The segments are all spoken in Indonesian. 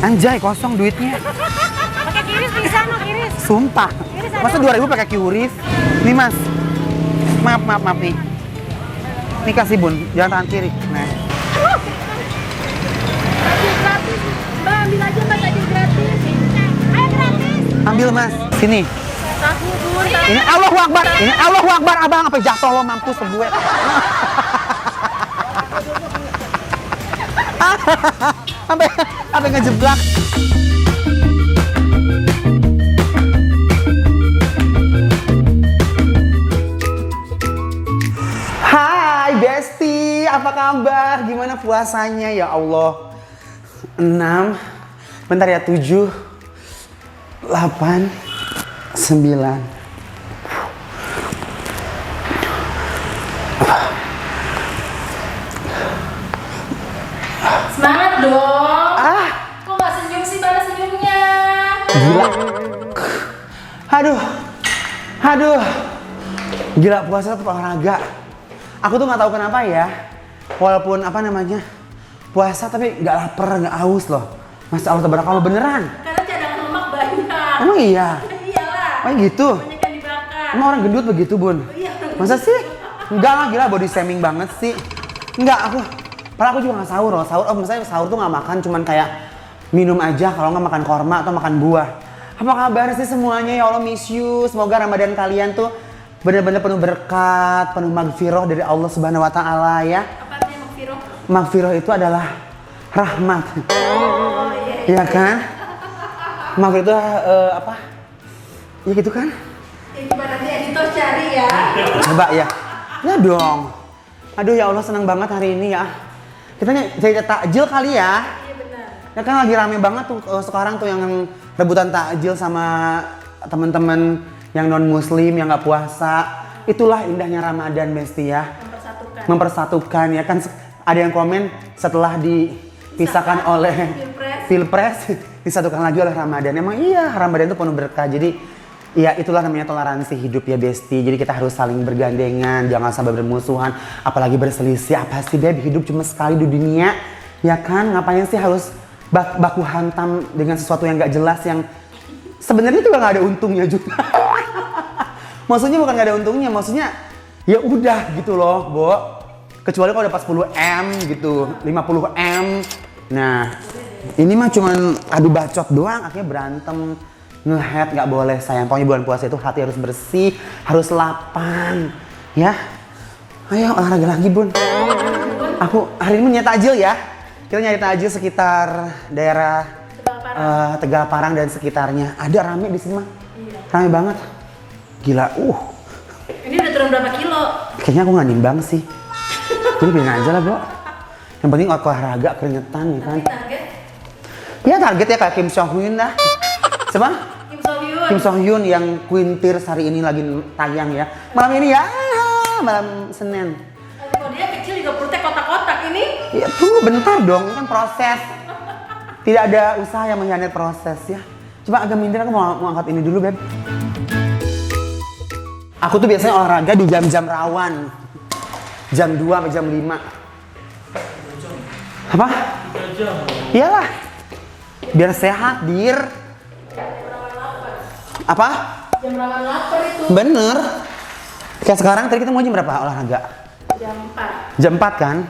Anjay, kosong duitnya. Pakai kiris bisa, no kiris. Sumpah. Masa 2.000 pakai QRIS? Nih Mas. Maaf nih. Nih kasih Bun, jangan tangan kiri. Nah. Gratis. Mbak, ambil aja Mbak, tadi gratis. Ayo gratis. Ambil Mas. Sini. Tahu, Bun. Ini Allahu Akbar. Ini Allahu Akbar. Abang apa jatuh lo mampus ke gue. Sampai ngejeblak. Hai Besti, apa kabar? Gimana puasanya ya Allah? 6, bentar ya 7, 8, 9. Semangat dong. Ah, Kok nggak senyum sih? Mana senyumnya? gila. Aduh. Gila puasa tetap olahraga. Aku tuh nggak tahu kenapa ya. Walaupun apa namanya puasa tapi nggak lapar, nggak haus loh. Masya Allah tabarakallah beneran. Karena cadangan lemak banyak. Emang iya? Iyalah. Oh gitu? Banyak yang dibakar. Emang orang gendut begitu Bun? Iya. Masa sih? Enggak lah, gila body shaming banget sih. Enggak, padahal aku juga nggak sahur loh. Misalnya sahur tuh nggak makan, cuman kayak minum aja kalau nggak makan korma atau makan buah. Apa kabar sih semuanya? Ya Allah, miss you. Semoga Ramadan kalian tuh benar-benar penuh berkat, penuh magfirah dari Allah Subhanahu wa taala ya. Apa artinya magfirah? Magfirah itu adalah rahmat. Oh iya. Iya kan? Magfirah itu apa? Ya gitu kan? Ya gimana nanti editor cari ya. Coba ya. Ya dong. Aduh ya Allah, senang banget hari ini ya. Kita jadi takjil kali ya. Iya benar. Ya kan lagi rame banget tuh sekarang tuh yang rebutan takjil sama teman-teman yang non muslim yang nggak puasa. Itulah indahnya Ramadan Besti ya. Mempersatukan ya kan. Ada yang komen setelah dipisahkan oleh Pilpres disatukan lagi oleh Ramadan. Emang iya, Ramadan itu penuh berkah. Jadi ya itulah namanya toleransi hidup ya Besti. Jadi kita harus saling bergandengan, jangan sampai bermusuhan, apalagi berselisih. Apa sih Beb, hidup cuma sekali di dunia. Ya kan, ngapain sih harus baku hantam dengan sesuatu yang gak jelas, yang sebenarnya juga gak ada untungnya juga. Maksudnya bukan gak ada untungnya, maksudnya ya udah gitu loh, Bo. Kecuali kalau dapat 10M gitu, 50M. Nah, ini mah cuman adu bacot doang, akhirnya berantem. Nge-head nggak boleh sayang. Pokoknya bulan puasa itu hati harus bersih, harus lapang. Ya, ayo olahraga lagi Bun. Aku hari ini nyari takjil ya. Kita nyari takjil sekitar daerah Tegal Parang dan sekitarnya. Ada rame di sini mah. Iya. Rame banget. Gila, Ini udah turun berapa kilo? Kayaknya aku nggak nimbang sih. Jadi pengen aja lah, Bo. Yang penting olahraga, keringetan ya kan. Target? Ya target ya kayak Kim So Hyun dah. Siapa? Kim So Hyun yang Queen Tears hari ini lagi tayang ya. Malam ini ya, malam Senin. Kalau dia kecil juga perutnya kotak-kotak ini. Ya tunggu bentar dong, ini kan proses. Tidak ada usaha yang mengkhianati proses ya. Coba agak minder, aku mau angkat ini dulu Beb. Aku tuh biasanya olahraga di jam-jam rawan. Jam 2 sampai jam 5. Apa? 3 jam. Iyalah. Biar sehat, dir. Apa? Jam rawan lapar itu. Bener. Kayak sekarang tadi kita mau jam berapa olahraga? Jam 4. Jam 4 kan?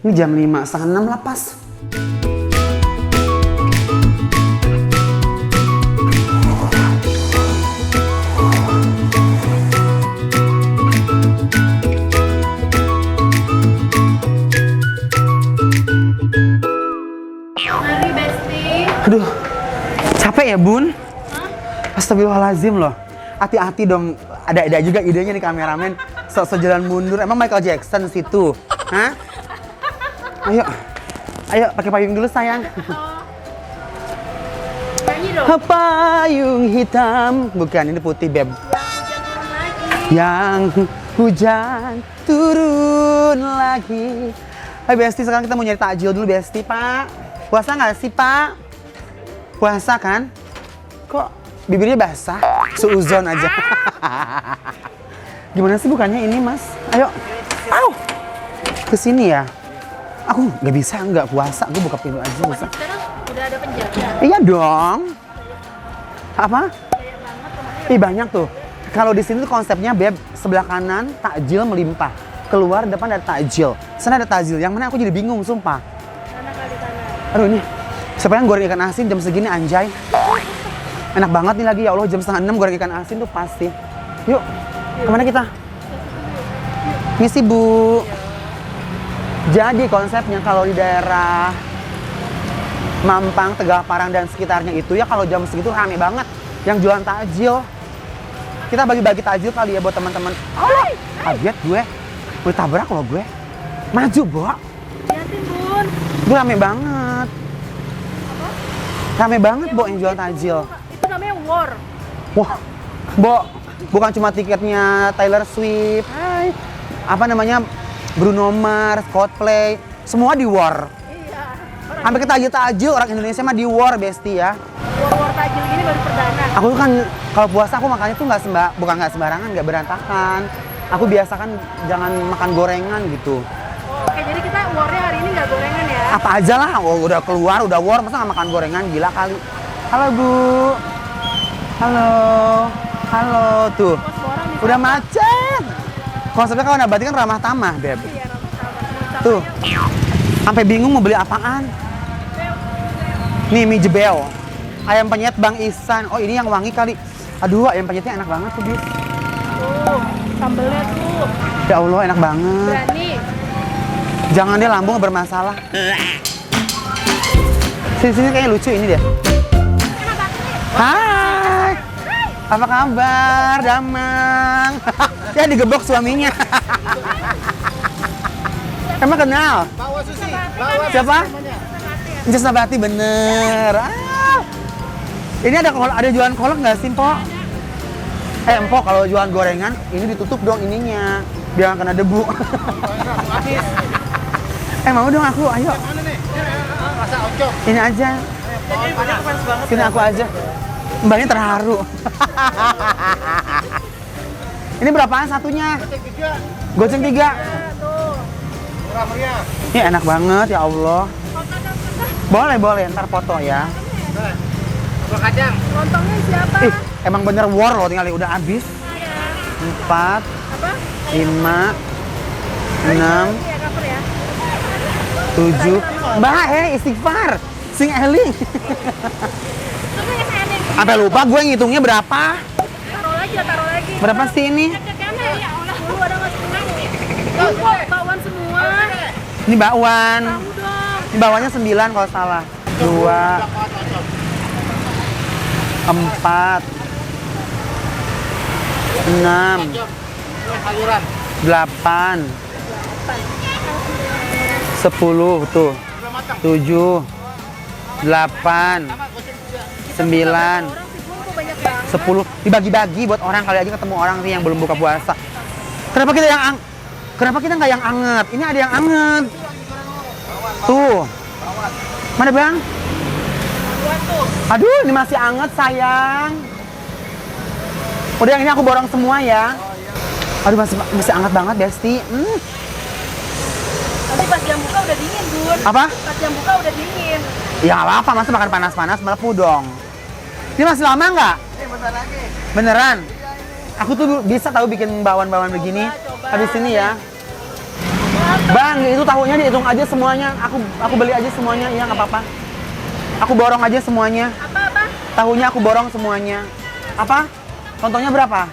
Ini jam 5, setengah 6 lah pas. Mari Besti. Aduh, capek ya Bun? Astagfirullahaladzim loh. Hati-hati dong, ada juga idenya nih kameramen. Sok-sok jalan mundur, emang Michael Jackson situ? Hah? Ayo pakai payung dulu sayang. Nyanyi dong. Payung hitam, bukan ini putih Beb. Yang hujan turun lagi. Hai Besti, sekarang kita mau nyari takjil dulu Besti, Pak. Puasa nggak sih Pak? Puasa kan? Kok bibirnya basah? Suuzon aja. Gimana sih bukannya ini Mas? Ayo. Au. Kesini ya. Aku nggak bisa nggak puasa. Gue buka pintu aja bisa. Sekarang Udah ada penjaga. Iya dong. Apa? Ih banyak tuh. Kalau di sini tuh konsepnya Beb, sebelah kanan takjil melimpah. Keluar depan ada takjil. Sana ada takjil. Yang mana aku jadi bingung sumpah. Sana kali sana. Aduh ini. Siapa yang goreng ikan asin jam segini anjay? Enak banget nih lagi ya Allah jam 5:30 goreng ikan asin tuh pasti. Yuk. Kemana kita? Misi Bu. Jadi konsepnya kalau di daerah Mampang, Tegal Parang dan sekitarnya itu ya kalau jam segitu rame banget yang jualan takjil. Kita bagi-bagi takjil kali ya buat teman-teman. Allah, kaget gue. Boleh tabrak loh gue. Maju, Bo. Liatin, Bun. Itu rame banget. Rame banget, Bo, yang jualan takjil. Itu namanya war. Wah, Bo, bukan cuma tiketnya Taylor Swift. Hai. Apa namanya? Bruno Mars, Coldplay, semua di war. Iya. Sampai ke takjil-takjil orang Indonesia mah di war, Besti ya. War takjil gini baru perdana. Aku tuh kan kalau puasa aku makannya tuh bukan nggak sembarangan, nggak berantakan. Aku biasa kan jangan makan gorengan gitu. Oke, jadi kita warnya hari ini nggak gorengan ya? Apa aja lah, oh, udah keluar, udah war, masa nggak makan gorengan, gila kali. Halo Bu, halo, halo tuh, Pos orang di udah macet. Konsepnya kalau Nabati kan ramah tamah, Beb. Iya, sama-sama. Tuh, sampai bingung mau beli apaan. Nih mie jebel, ayam penyet Bang Isan. Oh ini yang wangi kali. Aduh ayam penyetnya enak banget tuh bis. Tuh, sambelnya tuh. Ya Allah enak banget. Berani. Jangan deh lambung bermasalah. Sini kayaknya lucu ini deh. Hai. Apa kabar, Damang? Ya digebok suaminya. Emang kenal? Siapa? Just Nabati bener. Ini ada jualan kolak nggak sih, Mpok? Empok kalau jualan gorengan ini ditutup dong ininya biar nggak kena debu. Mau dong aku, ayo. Ini aja. Sini aku aja. Mbaknya terharu. Ini berapaan satunya? Goceng 3. Ini enak banget ya Allah. Boleh, ntar foto ya. Kacang. Lontongnya siapa? Ih, emang bener war loh, tinggal udah habis. 4, Apa? 5, 6, Iya, cover ya. 7. Mbak, istighfar. Sing eling. Terus yang aneh. Sampai lupa gue ngitungnya berapa. Taruh lagi. Berapa sih ini? Ya Allah, dulu ada nggak setengah? Bakwan semua. Ini bakwan. Tahu dong. Ini bakwannya 9 kalau salah. 2, 4, 6, Sayuran. 8, 10 tuh. 7, 8, 9, 10. Dibagi-bagi buat orang kali aja ketemu orang sih yang belum buka puasa. Kenapa kita nggak yang anget? Ini ada yang anget. Tuh. Mana Bang? Aduh, ini masih anget sayang. Udah yang ini aku borong semua ya. Aduh, masih anget banget, Besti. Nanti pas jam buka udah dingin, Bun. Apa? Pas jam buka udah dingin. Ya nggak apa-apa, masa makan panas-panas melepuh dong. Ini masih lama nggak? Bentar lagi. Beneran? Aku tuh bisa tahu bikin bakwan-bakwan begini. Habis ini ya. Bang, itu tahunya dihitung aja semuanya. Aku beli aja semuanya, ya nggak apa-apa. Aku borong aja semuanya. Apa? Tahunya aku borong semuanya. Apa? Lontongnya berapa?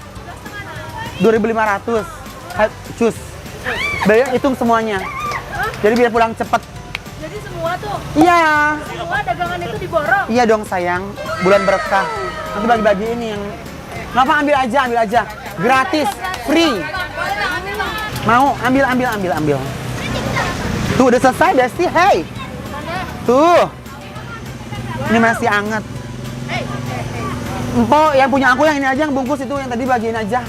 2.500. Cus. Bayar hitung semuanya. Jadi biar pulang cepet. Jadi semua tuh, Iya. semua dagangan itu diborong. Iya dong sayang. Bulan berkah. Nanti bagi-bagi ini yang ngapa ambil aja. Gratis, free. Mau ambil. Tuh udah selesai Besti. Hey. Tuh. Ini masih anget. Empok yang punya aku yang ini aja yang bungkus itu yang tadi bagiin aja.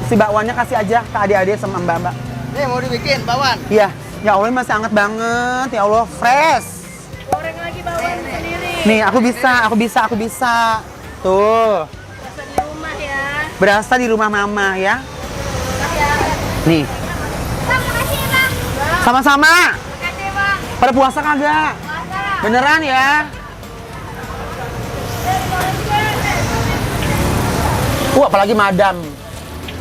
Si bakwannya kasih aja ke adik-adik sama mbak-mbak. Nih mau dibikin bakwan. Iya. Ya Allah masih anget banget. Ya Allah fresh. Goreng lagi bakwan sendiri. Nih aku bisa. Tuh. Biasa di rumah ya. Berasa di rumah mama ya. Nih. Bang, makasih ya, Bang. Sama-sama. Makasih, Bang. Pada puasa kagak? Puasa. Beneran ya? Apalagi madam.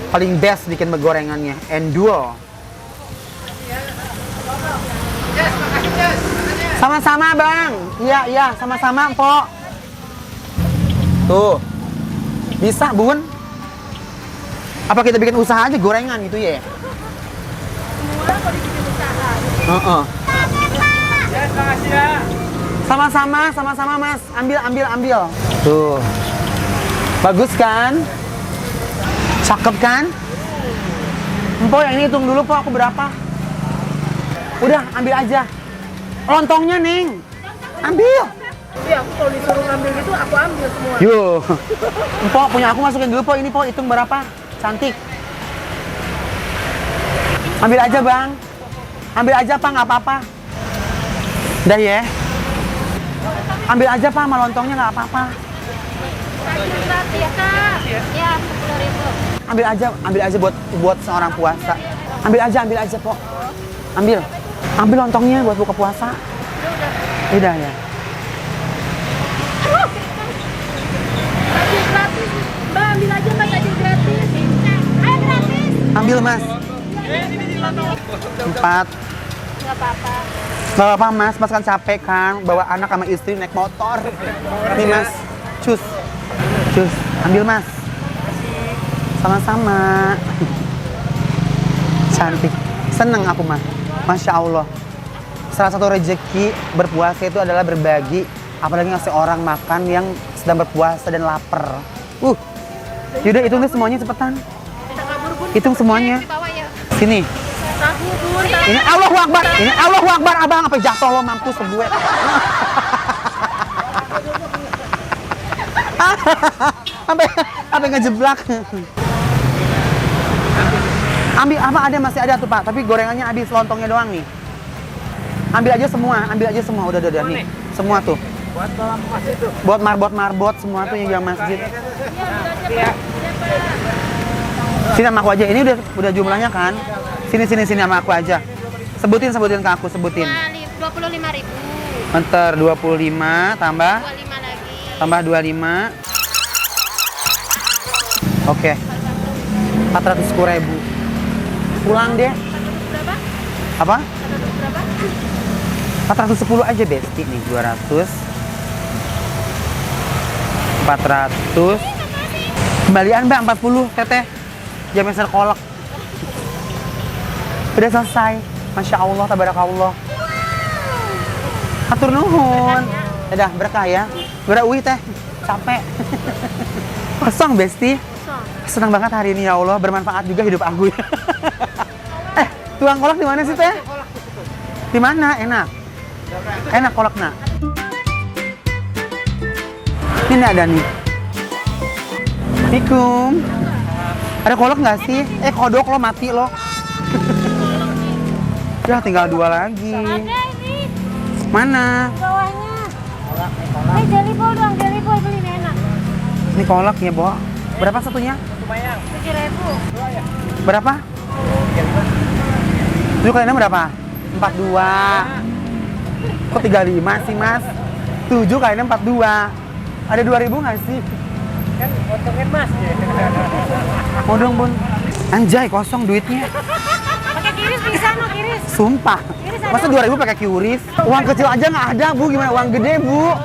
Paling best bikin gorengannya. Endul. Yes, makasih Yes. Sama-sama bang. Iya, sama-sama Mpok. Tuh. Bisa bun? Apa kita bikin usaha aja gorengan gitu ya? Semua kalau dibikin usaha. Yes, makasih ya. Sama-sama mas. Ambil. Tuh. Bagus kan? Cakep kan? Mpok yang ini hitung dulu po, aku berapa? Udah, ambil aja. Lontongnya Neng. Ambil. Tapi aku kalau disuruh ngambil gitu, aku ambil semua. Yuh. Mpok punya aku masukin dulu po, ini po hitung berapa? Cantik. Ambil aja bang. Ambil aja pak, nggak apa-apa. Udah ya. Ambil aja pak, sama lontongnya nggak apa-apa. Takjil gratis ya kak? Ya, 10.000. Ambil aja buat seorang puasa. Ambil aja po. Ambil lontongnya buat buka puasa. Udah ya. Takjil gratis. Mbak, ambil aja mbak takjil gratis. Ayo gratis. Ambil mas. 4. Gak apa-apa. Gak apa-apa mas kan capek kan bawa anak sama istri naik motor. Nih mas, cus, ambil mas. Sama-sama. Cantik, seneng aku mah, masya Allah. Salah satu rezeki berpuasa itu adalah berbagi, apalagi ngasih orang makan yang sedang berpuasa dan lapar. Yaudah hitung deh semuanya cepetan. Kita kabur bun. Hitung semuanya. Di bawah ya. Sini. Tahu bun. Ini Allahu Akbar. Ini Allahu Akbar abang apa jatuh lo mampus gue. Sampai ngejeblak. Ambil apa ada masih ada tuh Pak, tapi gorengannya habis, lontongnya doang nih. Ambil aja semua, udah nih. Semua tuh. Buat dalam masjid tuh. Buat marbot semua tuh yang masjid. Iya. Sini sama aku aja. Ini udah jumlahnya kan? Sini sama aku aja. Sebutin ke aku, sebutin. 25.000. Bentar, 25 tambah 25 lagi. tambah 25. Oke. 410.000. Pulang deh. Berapa? Apa? Berapa? 410 aja Besti nih, 200. 400. Kembalian Mbak 40 teteh. Jameser kolak. Udah selesai. Masya Allah, tabarakallah. Hatur nuhun. Dadah, berkah ya. Uwi teh, capek. Kosong Besti. Senang banget hari ini ya Allah, bermanfaat juga hidup aku. Tukang kolak di mana sih teh? Di mana? Enak kolaknya. Ini ada nih. Assalamualaikum. Ada kolak nggak sih? Kodok lo mati lo. Ya tinggal 2 lagi. Ada ini Mana? bawahnya. Jelly ball beli enak. Ini kolak ya, Bo. Berapa satunya? 7.000. Berapa? 7 kali 6 berapa? 42. Kok 35 sih, Mas? 7 kali 6 42. Ada 2.000 nggak sih? Kan untungin Mas. Mau dong, Bun. Anjay, kosong duitnya. Pakai kiris bisa no kiris. Sumpah. Masa 2.000 pakai QRIS? Uang kecil aja nggak ada, Bu. Gimana uang gede, Bu?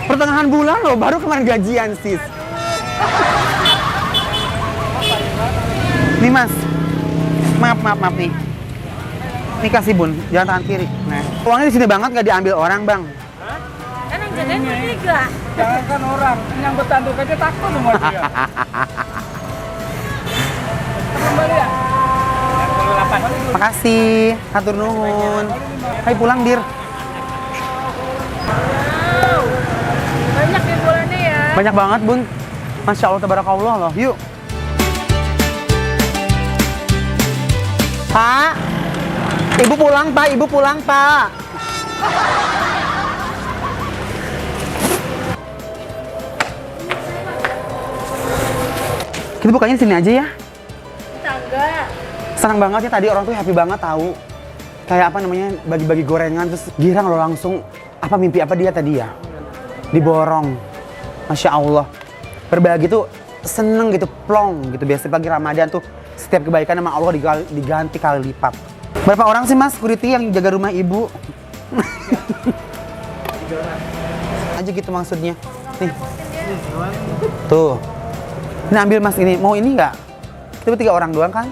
Pertengahan bulan loh, baru kemarin gajian, sis. Nih, Mas. Maaf nih. Ini kasih, Bun. Jangan tangan kiri. Nah. Uangnya di sini banget nggak diambil orang, Bang. Kan yang jagain bertiga. Jangankan orang, nyambut tanduk aja takut sama dia. Kembali ya? 28. Makasih. Hatur nuhun. Hai pulang, Dir. Wow. Banyak ya bulannya ya. Banyak banget, Bun. Masya Allah, tabarakallah loh. Yuk. Pak. Ibu pulang, Pak. Kita bukanya di sini aja ya. Tangga. Senang banget ya tadi orang tuh happy banget tahu. Kayak apa namanya bagi-bagi gorengan terus girang lo langsung Apa mimpi apa dia tadi ya? Diborong. Masya Allah. Berbagi tuh seneng gitu, plong gitu. Biasanya pagi Ramadan tuh setiap kebaikan sama Allah diganti kali lipat. Berapa orang sih Mas security yang jaga rumah ibu? Aja gitu maksudnya. Nih. Tuh. Ini ambil Mas ini. Mau ini nggak? Itu 3 orang doang kan?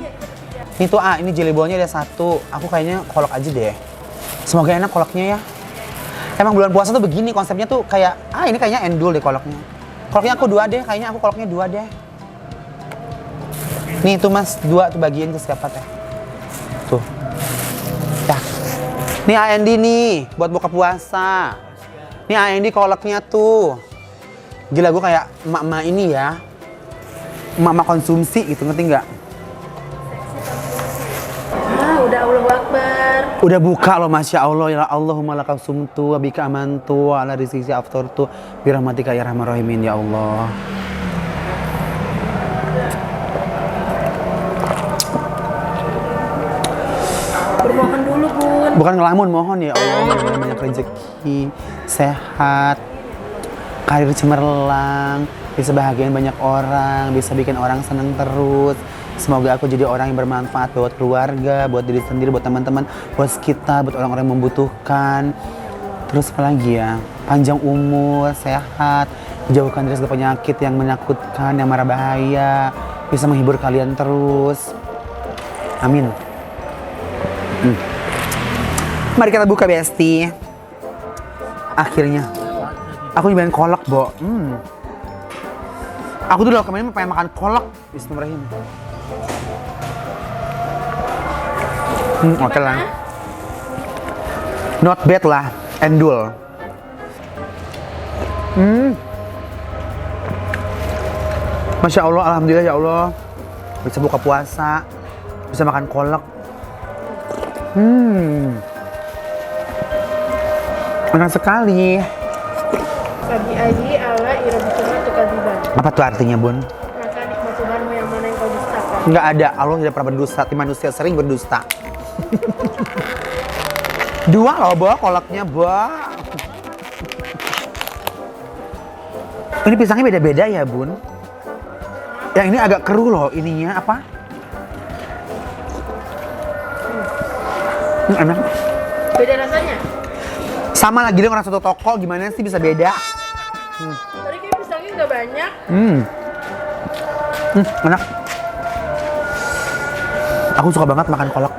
Ini tuh ini jelly ballnya ada 1. Aku kayaknya kolak aja deh. Semoga enak kolaknya ya. Emang bulan puasa tuh begini konsepnya tuh kayak ini kayaknya endul deh kolaknya. Kolaknya aku 2 deh, kayaknya aku kolaknya 2 deh. Nih tuh Mas 2 tuh bagiin ke siapa teh. Tuh. Ya. Nih AND nih buat buka puasa. Nih AND kolaknya tuh. Gila gue kayak emak-emak ini ya. Emak-emak konsumsi gitu, ngerti nggak? Udah Allahu Akbar. Udah buka loh, Masya Allah. Ya Allahumma lakal sumtu, wabika amantu, wa ala rizqi aftartu, birahmatika ya rahman rahimin, ya Allah. Bermohon dulu, Bun. Bukan ngelamun, mohon ya Allah, banyak rezeki, sehat, karir cemerlang, bisa bahagiain banyak orang, bisa bikin orang senang terus. Semoga aku jadi orang yang bermanfaat buat keluarga, buat diri sendiri, buat teman-teman, buat kita, buat orang-orang yang membutuhkan. Terus apa lagi ya? Panjang umur, sehat, jauhkan dari segala penyakit yang menakutkan, yang marah bahaya, bisa menghibur kalian terus. Amin. Mari kita buka Besti. Akhirnya. Aku nyobain kolak, Bo. Aku tuh udah kemarin pengen makan kolak. Bismillahirrahmanirrahim. Oke lah. Not bad lah. Endul. Masya Allah, alhamdulillah ya Allah. Bisa buka puasa. Bisa makan kolak. Enak sekali. Pagi aji ala irabukuma tukadiban. Apa tuh artinya, Bun? Maka nikmat Tuhanmu yang mana yang kau dustakan. Enggak ada, Allah tidak pernah berdusta. Tapi manusia sering berdusta. 2 loh, Bo, kolaknya, Bo. Ini pisangnya beda-beda ya, Bun? Yang ini agak keruh loh, ininya apa? Enak. Beda rasanya? Sama lagi dong orang satu toko, gimana sih bisa beda? Tadi kayak pisangnya nggak banyak. Enak. Aku suka banget makan kolak.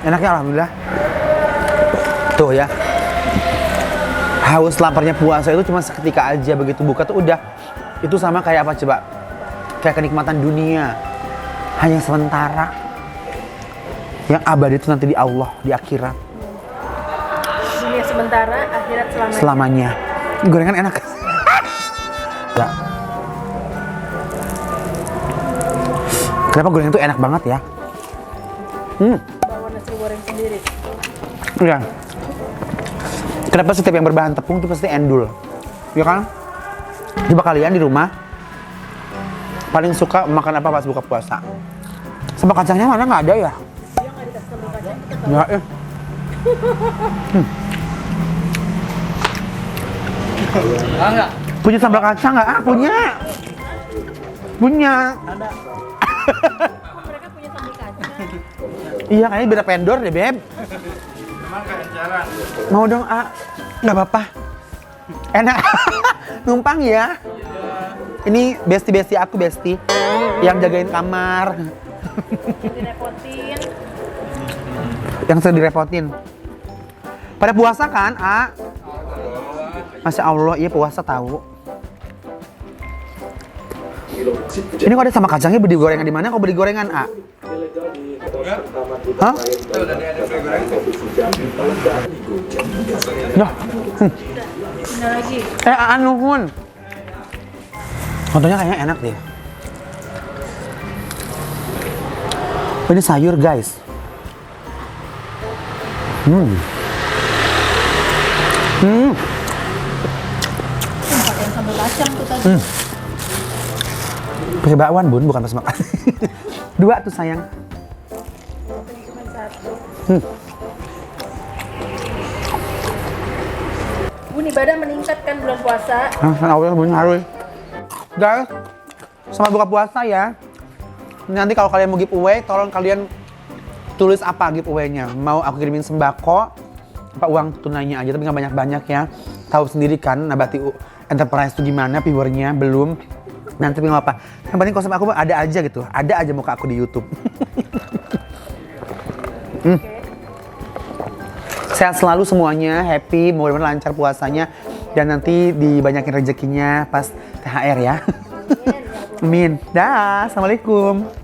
Enaknya alhamdulillah. Tuh ya. Haus laparnya puasa itu cuma seketika aja, begitu buka tuh udah. Itu sama kayak apa coba? Kayak kenikmatan dunia. Hanya sementara. Yang abadi itu nanti di Allah, di akhirat. Dunia sementara, akhirat selamanya. Selamanya. Gorengan enak. Ya. Kenapa gorengan itu enak banget ya? Bawa nasi goreng sendiri. Iya. Kenapa setiap yang berbahan tepung itu pasti endul? Ya kan? Coba kalian di rumah paling suka makan apa pas buka puasa? Sambal kacangnya mana nggak ada ya? Dia nggak dikasih sambal kacang, kita Nggak ya. Enggak. Punya sambal kacang nggak? Punya. Punya. Ada. mereka punya sambal kacang. Iya, kayaknya beda vendor deh, Beb. Memang kayak jalan. Mau dong, nggak apa-apa. Enak. Numpang ya. Ini besti aku, Besti. Yang jagain kamar. Yang direpotin. Yang sering direpotin. Pada puasa kan, Masya Allah, iya puasa tahu. Ini kok ada sama kacangnya beli gorengan di mana? Kok beli gorengan, A? Hah? Nah, Ada lagi. nuhun. Contohnya kayaknya enak deh. Oh, ini sayur, guys. Pakai sambal kacang tuh tadi. Pakai bakwan, Bun, bukan pas makan. 2 tuh, sayang. Tadi cuma 1. rukun ibadah meningkat kan bulan puasa. Allah harus. Guys, selamat buka puasa ya. Nanti kalau kalian mau giveaway, tolong kalian tulis apa giveaway-nya. Mau aku kirimin sembako, apa uang tunainya aja, tapi nggak banyak-banyak ya. Tahu sendiri kan, Nabati Enterprise itu gimana, viewernya belum. Nanti nggak apa. Yang penting konsep aku ada aja gitu, ada aja muka aku di YouTube. Sehat selalu semuanya, happy, mudah-mudahan lancar puasanya, dan nanti dibanyakin rezekinya pas THR ya. Amin. Dah, assalamualaikum.